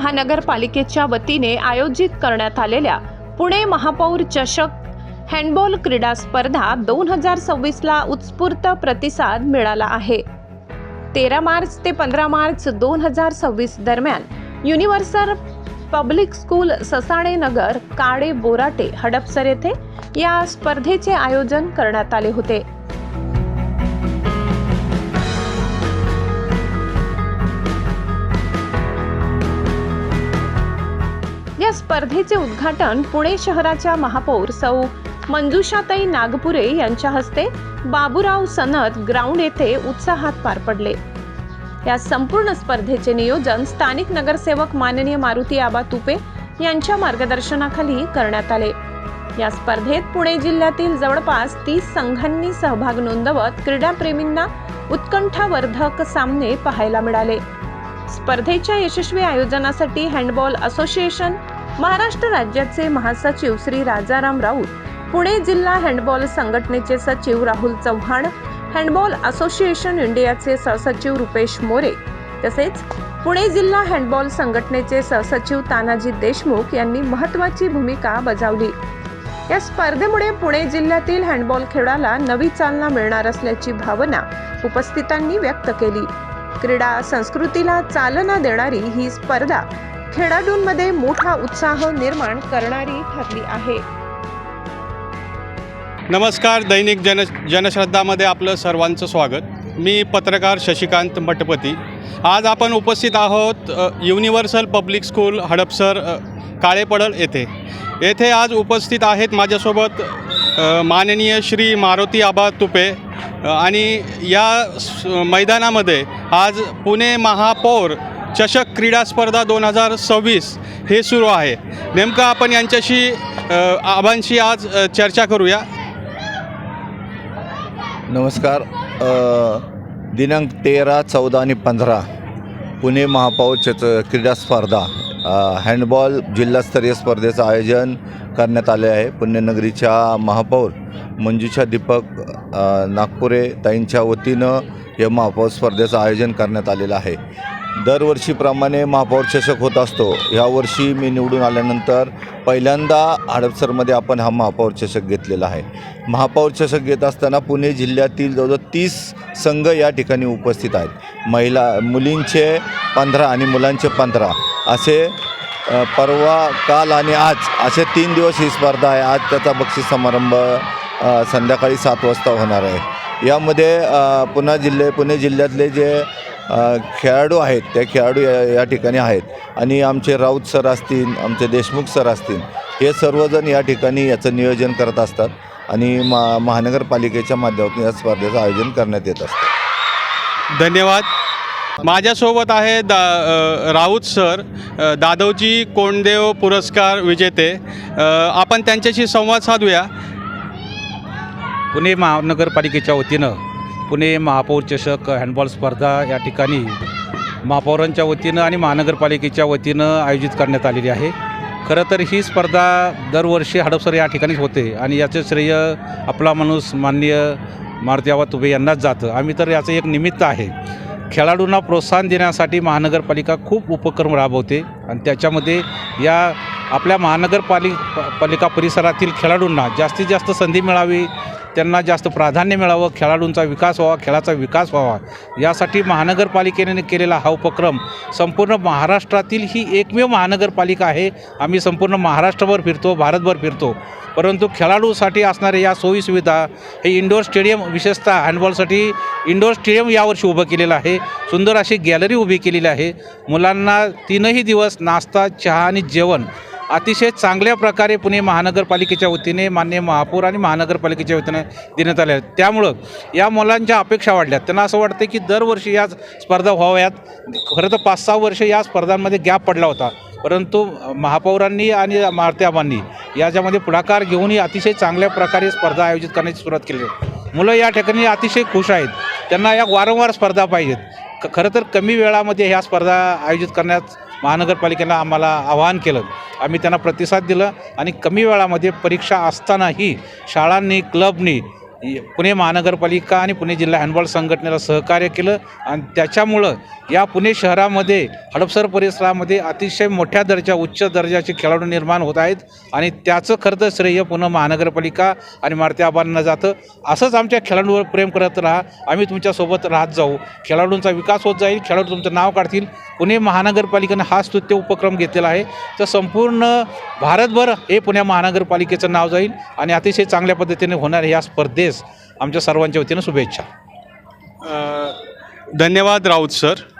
महानगरपालिकेच्या वतीने आयोजित करण्यात आलेल्या पुणे महापौर चषक हँडबॉल क्रीडा स्पर्धा 2026ला उत्स्फूर्त प्रतिसाद मिळाला आहे। 13 मार्च ते 15 मार्च 2026 दरम्यान युनिव्हर्सल पब्लिक स्कूल ससाणे नगर काळे बोराटे हडपसर येथे या स्पर्धेचे आयोजन करण्यात आले होते। या स्पर्धेचे उद्घाटन पुणे शहराच्या महापौर सौ मंजुषाताई नागपुरे यांच्या हस्ते बाबूराव सनत ग्राउंड येथे उत्साहात पार पडले। या संपूर्ण स्पर्धेचे नियोजन स्थानिक नगरसेवक माननीय मारुती आबा तुपे यांच्या मार्गदर्शनाखाली करण्यात आले। या स्पर्धेत पुणे जिल्ह्यातील जवळपास 30 संघांनी सहभाग नोंदवत क्रीडाप्रेमींना उत्कंठावर्धक सामने पाहायला मिळाले। स्पर्धेच्या यशस्वी आयोजनासाठी हँडबॉल असोसिएशन महाराष्ट्र राज्याचे महासचिव श्री राजाराम राऊत, पुणे जिल्हा हँडबॉल संघटनेचे सचिव राहुल चव्हाण, हँडबॉल असोसिएशन इंडियाचे सहसचिव रुपेश मोरे तसेच पुणे जिल्हा हँडबॉल संघटनेचे सहसचिव तानाजी देशमुख यांनी महत्त्वाची भूमिका बजावली। या स्पर्धेमुळे पुणे जिल्ह्यातील हँडबॉल खेळाला नवी चालना मिळणार असल्याची भावना उपस्थितांनी व्यक्त केली। क्रीडा संस्कृतीला चालना देणारी ही स्पर्धा खेळाडूंमध्ये मोठा उत्साह निर्माण करणारी ठरली आहे। नमस्कार, दैनिक जनश्रद्धामध्ये आपलं सर्वांचं स्वागत। मी पत्रकार शशिकांत मठपती। आज आपण उपस्थित आहोत universal public school Hadapsar Kalepadal येथे आज उपस्थित आहेत माझ्यासोबत माननीय श्री मारुती आबा तुपे आणि या मैदानामध्ये आज पुणे महापौर चषक क्रीडा स्पर्धा 2026 हे सुरू आहे। नेमकं आपण यांच्याशी आबांशी आज चर्चा करूया। नमस्कार। दिनांक 13, 14 आणि 15 पुणे महापौर क्रीडा स्पर्धा हँडबॉल जिल्हास्तरीय स्पर्धेचं आयोजन करण्यात आले आहे। पुण्यनगरीच्या महापौर मंजुषा दीपक नागपुरे ताईंच्या वतीनं या महापौर स्पर्धेचं आयोजन करण्यात आलेलं आहे। दरवर्षीप्रमाणे महापौर चषक होत असतो। यावर्षी मी निवडून आल्यानंतर पहिल्यांदा हडपसरमध्ये आपण हा महापौर चषक घेतलेला आहे। महापौर चषक घेत असताना पुणे जिल्ह्यातील जवळजवळ 30 संघ या ठिकाणी उपस्थित आहेत। मुलींचे 15 आणि मुलांचे 15 असे परवा, काल आणि आज असे 3 दिवस ही स्पर्धा आहे। आज त्याचा बक्षीस समारंभ संध्याकाळी 7 वाजता होणार आहे। यामध्ये पुणे जिल्ह्यातले जे खेळाडू आहेत त्या खेळाडू या ठिकाणी आहेत आणि आमचे राऊत सर असतील, आमचे देशमुख सर असतील, हे सर्वजण या ठिकाणी याचं नियोजन करत असतात आणि महानगरपालिकेच्या माध्यमातून या स्पर्धेचं आयोजन करण्यात येत असतं। धन्यवाद। माझ्यासोबत आहे राऊत सर, दादोजी कोंडदेव पुरस्कार विजेते। आपण त्यांच्याशी संवाद साधूया। पुणे महानगरपालिकेच्या वतीनं पुणे महापौर चषक हँडबॉल स्पर्धा या ठिकाणी महापौरांच्या वतीनं आणि महानगरपालिकेच्या वतीनं आयोजित करण्यात आलेली आहे। खरं तर ही स्पर्धा दरवर्षी हडपसर या ठिकाणीच होते आणि याचं श्रेय आपला माणूस माननीय मारुती आबा तुपे यांनाच जातं। आम्ही तर याचं एक निमित्त आहे। खेळाडूंना प्रोत्साहन देण्यासाठी महानगरपालिका खूप उपक्रम राबवते आणि त्याच्यामध्ये या आपल्या महानगरपालिका परिसरातील खेळाडूंना जास्तीत जास्त संधी मिळावी, त्यांना जास्त प्राधान्य मिळावं, खेळाडूंचा विकास व्हावा, खेळाचा विकास व्हावा, यासाठी महानगरपालिकेने केलेला हा उपक्रम संपूर्ण महाराष्ट्रातील ही एकमेव महानगरपालिका आहे। आम्ही संपूर्ण महाराष्ट्रभर फिरतो, भारतभर फिरतो, परंतु खेळाडूसाठी असणाऱ्या या सोयीसुविधा हे इंडोर स्टेडियम, विशेषतः हँडबॉलसाठी इंडोर स्टेडियम यावर्षी उभं केलेलं आहे। सुंदर अशी गॅलरी उभी केलेली आहे। मुलांना 3ही दिवस नाश्ता, चहा आणि जेवण अतिशय चांगल्या प्रकारे पुणे महानगरपालिकेच्या वतीने माननीय महापौर आणि महानगरपालिकेच्या वतीने देण्यात आल्या। त्यामुळं या मुलांच्या अपेक्षा वाढल्यात। त्यांना असं वाटतं की दरवर्षी या स्पर्धा व्हाव्यात। खरं तर 5-6 वर्ष या स्पर्धांमध्ये गॅप पडला होता, परंतु महापौरांनी आणि मारुती आबांनी याच्यामध्ये पुढाकार घेऊनही अतिशय चांगल्या प्रकारे स्पर्धा आयोजित करण्याची सुरुवात केली आहे। मुलं या ठिकाणी अतिशय खुश आहेत। त्यांना या वारंवार स्पर्धा पाहिजेत। खरं तर कमी वेळामध्ये ह्या स्पर्धा आयोजित करण्यात महानगरपालिकेनं आम्हाला आवाहन केलं। आम्ही त्यांना प्रतिसाद दिला आणि कमी वेळामध्ये परीक्षा असतानाही शाळांनी, क्लबनी पुणे महानगरपालिका आणि पुणे जिल्हा हँडबॉल संघटनेला सहकार्य केलं आणि त्याच्यामुळं या पुणे शहरामध्ये हडपसर परिसरामध्ये अतिशय मोठ्या उच्च दर्जाचे खेळाडू निर्माण होत आहेत आणि त्याचं खरं तर श्रेय पुणे महानगरपालिका आणि मारुती आबांना जातं. असंच आमच्या खेळाडूंवर प्रेम करत राहा, आम्ही तुमच्यासोबत राहत जाऊ. खेळाडूंचा विकास होत जाईल, खेळाडू तुमचं नाव काढतील. पुणे महानगरपालिकेनं हा स्तुत्य उपक्रम घेतलेला आहे, तर संपूर्ण भारतभर हे पुणे महानगरपालिकेचं नाव जाईल आणि अतिशय चांगल्या पद्धतीने होणाऱ्या या स्पर्धेस आमच्या सर्वांच्या वतीनं शुभेच्छा. धन्यवाद राऊत सर.